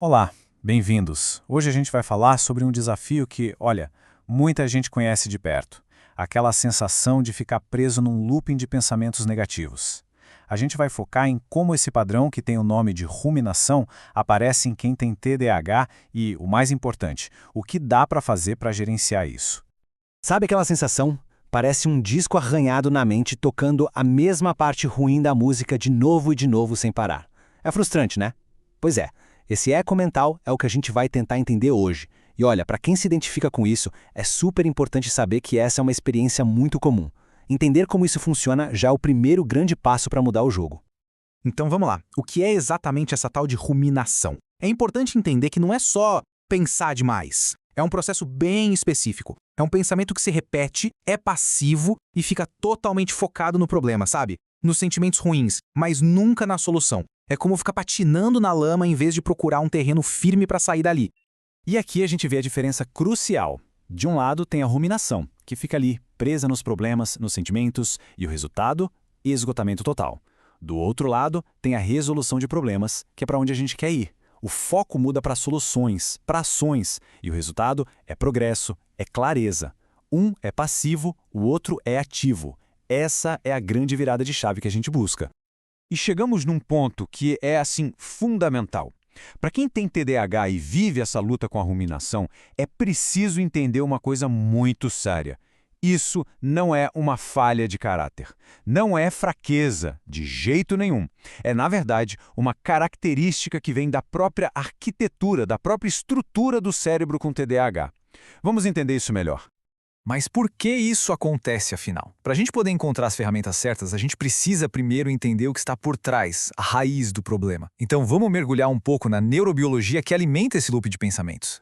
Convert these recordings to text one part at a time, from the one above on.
Olá, bem-vindos. Hoje a gente vai falar sobre um desafio que, olha, muita gente conhece de perto. Aquela sensação de ficar preso num looping de pensamentos negativos. A gente vai focar em como esse padrão, que tem o nome de ruminação, aparece em quem tem TDAH e, o mais importante, o que dá para fazer para gerenciar isso. Sabe aquela sensação? Parece um disco arranhado na mente tocando a mesma parte ruim da música de novo e de novo sem parar. É frustrante, né? Pois é, esse eco mental é o que a gente vai tentar entender hoje. E olha, para quem se identifica com isso, é super importante saber que essa é uma experiência muito comum. Entender como isso funciona já é o primeiro grande passo para mudar o jogo. Então vamos lá. O que é exatamente essa tal de ruminação? É importante entender que não é só pensar demais. É um processo bem específico. É um pensamento que se repete, é passivo e fica totalmente focado no problema, sabe? Nos sentimentos ruins, mas nunca na solução. É como ficar patinando na lama em vez de procurar um terreno firme para sair dali. E aqui a gente vê a diferença crucial. De um lado tem a ruminação, que fica ali, presa nos problemas, nos sentimentos, e o resultado? Esgotamento total. Do outro lado tem a resolução de problemas, que é para onde a gente quer ir. O foco muda para soluções, para ações, e o resultado é progresso, é clareza. Um é passivo, o outro é ativo. Essa é a grande virada de chave que a gente busca. E chegamos num ponto que é, assim, fundamental. Para quem tem TDAH e vive essa luta com a ruminação, é preciso entender uma coisa muito séria. Isso não é uma falha de caráter. Não é fraqueza, de jeito nenhum. É, na verdade, uma característica que vem da própria arquitetura, da própria estrutura do cérebro com TDAH. Vamos entender isso melhor. Mas por que isso acontece, afinal? Para a gente poder encontrar as ferramentas certas, a gente precisa primeiro entender o que está por trás, a raiz do problema. Então vamos mergulhar um pouco na neurobiologia que alimenta esse loop de pensamentos.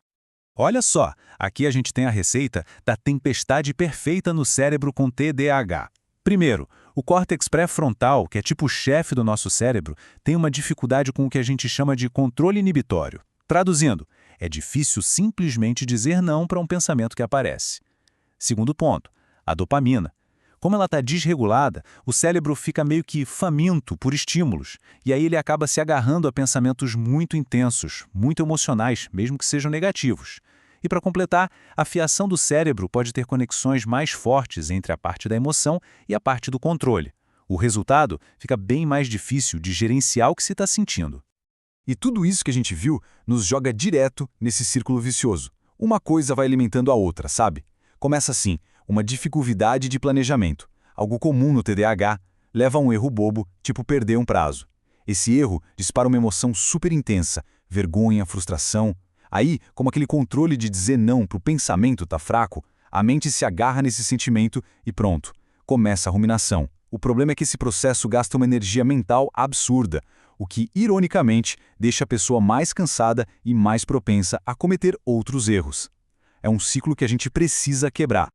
Olha só, aqui a gente tem a receita da tempestade perfeita no cérebro com TDAH. Primeiro, o córtex pré-frontal, que é tipo o chefe do nosso cérebro, tem uma dificuldade com o que a gente chama de controle inibitório. Traduzindo, é difícil simplesmente dizer não para um pensamento que aparece. Segundo ponto, a dopamina. Como ela está desregulada, o cérebro fica meio que faminto por estímulos, e aí ele acaba se agarrando a pensamentos muito intensos, muito emocionais, mesmo que sejam negativos. E para completar, a fiação do cérebro pode ter conexões mais fortes entre a parte da emoção e a parte do controle. O resultado fica bem mais difícil de gerenciar o que se está sentindo. E tudo isso que a gente viu nos joga direto nesse círculo vicioso. Uma coisa vai alimentando a outra, sabe? Começa assim, uma dificuldade de planejamento. Algo comum no TDAH leva a um erro bobo, tipo perder um prazo. Esse erro dispara uma emoção super intensa, vergonha, frustração. Aí, como aquele controle de dizer não para o pensamento está fraco, a mente se agarra nesse sentimento e pronto, começa a ruminação. O problema é que esse processo gasta uma energia mental absurda, o que, ironicamente, deixa a pessoa mais cansada e mais propensa a cometer outros erros. É um ciclo que a gente precisa quebrar.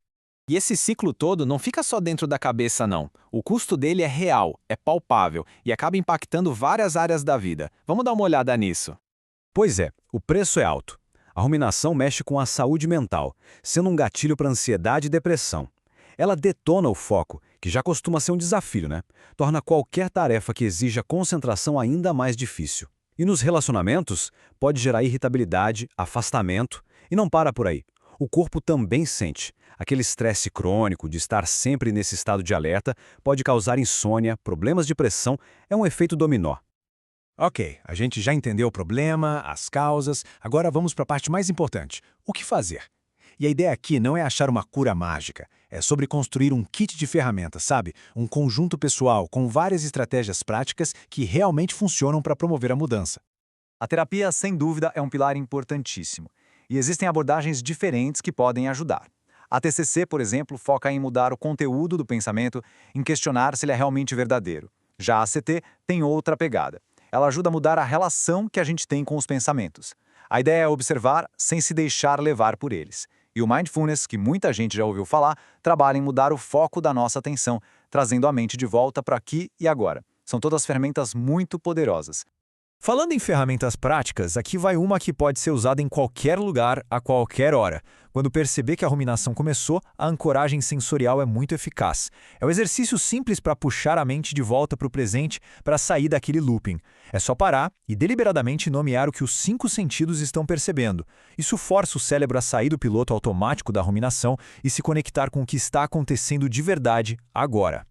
E esse ciclo todo não fica só dentro da cabeça, não. O custo dele é real, é palpável e acaba impactando várias áreas da vida. Vamos dar uma olhada nisso. Pois é, o preço é alto. A ruminação mexe com a saúde mental, sendo um gatilho para ansiedade e depressão. Ela detona o foco, que já costuma ser um desafio, né? Torna qualquer tarefa que exija concentração ainda mais difícil. E nos relacionamentos, pode gerar irritabilidade, afastamento, e não para por aí. O corpo também sente. Aquele estresse crônico de estar sempre nesse estado de alerta pode causar insônia, problemas de pressão, é um efeito dominó. Ok, a gente já entendeu o problema, as causas, agora vamos para a parte mais importante, o que fazer? E a ideia aqui não é achar uma cura mágica, é sobre construir um kit de ferramentas, sabe? Um conjunto pessoal com várias estratégias práticas que realmente funcionam para promover a mudança. A terapia, sem dúvida, é um pilar importantíssimo. E existem abordagens diferentes que podem ajudar. A TCC, por exemplo, foca em mudar o conteúdo do pensamento, em questionar se ele é realmente verdadeiro. Já a ACT tem outra pegada. Ela ajuda a mudar a relação que a gente tem com os pensamentos. A ideia é observar sem se deixar levar por eles. E o Mindfulness, que muita gente já ouviu falar, trabalha em mudar o foco da nossa atenção, trazendo a mente de volta para aqui e agora. São todas ferramentas muito poderosas. Falando em ferramentas práticas, aqui vai uma que pode ser usada em qualquer lugar, a qualquer hora. Quando perceber que a ruminação começou, a ancoragem sensorial é muito eficaz. É um exercício simples para puxar a mente de volta para o presente, para sair daquele looping. É só parar e deliberadamente nomear o que os 5 sentidos estão percebendo. Isso força o cérebro a sair do piloto automático da ruminação e se conectar com o que está acontecendo de verdade agora.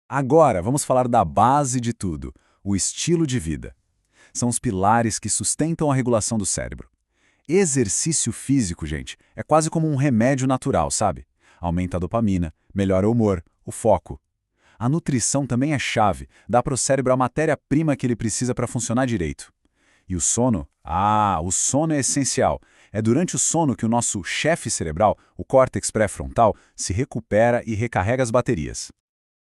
Agora, vamos falar da base de tudo, o estilo de vida. São os pilares que sustentam a regulação do cérebro. Exercício físico, gente, é quase como um remédio natural, sabe? Aumenta a dopamina, melhora o humor, o foco. A nutrição também é chave, dá para o cérebro a matéria-prima que ele precisa para funcionar direito. E o sono? O sono é essencial. É durante o sono que o nosso chefe cerebral, o córtex pré-frontal, se recupera e recarrega as baterias.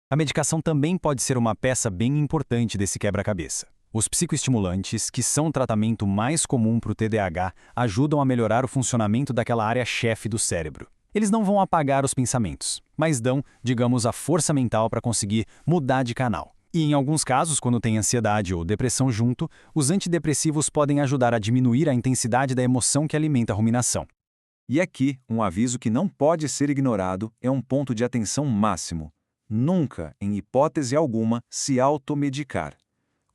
A medicação também pode ser uma peça bem importante desse quebra-cabeça. Os psicoestimulantes, que são o tratamento mais comum para o TDAH, ajudam a melhorar o funcionamento daquela área-chefe do cérebro. Eles não vão apagar os pensamentos, mas dão, digamos, a força mental para conseguir mudar de canal. E em alguns casos, quando tem ansiedade ou depressão junto, os antidepressivos podem ajudar a diminuir a intensidade da emoção que alimenta a ruminação. E aqui, um aviso que não pode ser ignorado é um ponto de atenção máximo. Nunca, em hipótese alguma, se automedicar.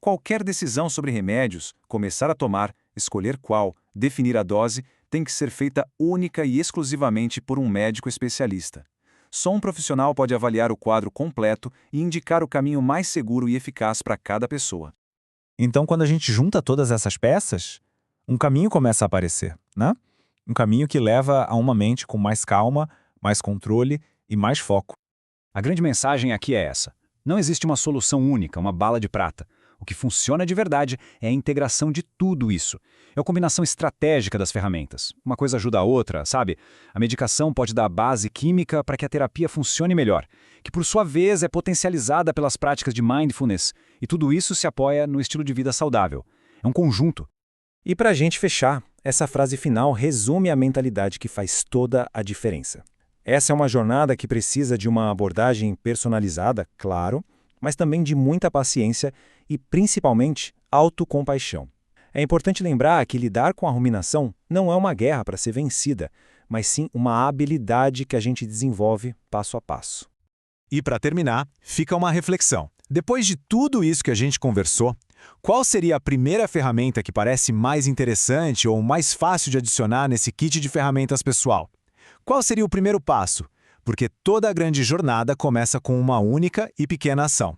Qualquer decisão sobre remédios, começar a tomar, escolher qual, definir a dose, tem que ser feita única e exclusivamente por um médico especialista. Só um profissional pode avaliar o quadro completo e indicar o caminho mais seguro e eficaz para cada pessoa. Então, quando a gente junta todas essas peças, um caminho começa a aparecer, né? Um caminho que leva a uma mente com mais calma, mais controle e mais foco. A grande mensagem aqui é essa. Não existe uma solução única, uma bala de prata. O que funciona de verdade é a integração de tudo isso. É a combinação estratégica das ferramentas. Uma coisa ajuda a outra, sabe? A medicação pode dar base química para que a terapia funcione melhor, que por sua vez é potencializada pelas práticas de mindfulness, e tudo isso se apoia no estilo de vida saudável. É um conjunto. E para a gente fechar, essa frase final resume a mentalidade que faz toda a diferença. Essa é uma jornada que precisa de uma abordagem personalizada, claro, mas também de muita paciência e, principalmente, autocompaixão. É importante lembrar que lidar com a ruminação não é uma guerra para ser vencida, mas sim uma habilidade que a gente desenvolve passo a passo. E para terminar, fica uma reflexão. Depois de tudo isso que a gente conversou, qual seria a primeira ferramenta que parece mais interessante ou mais fácil de adicionar nesse kit de ferramentas pessoal? Qual seria o primeiro passo? Porque toda a grande jornada começa com uma única e pequena ação.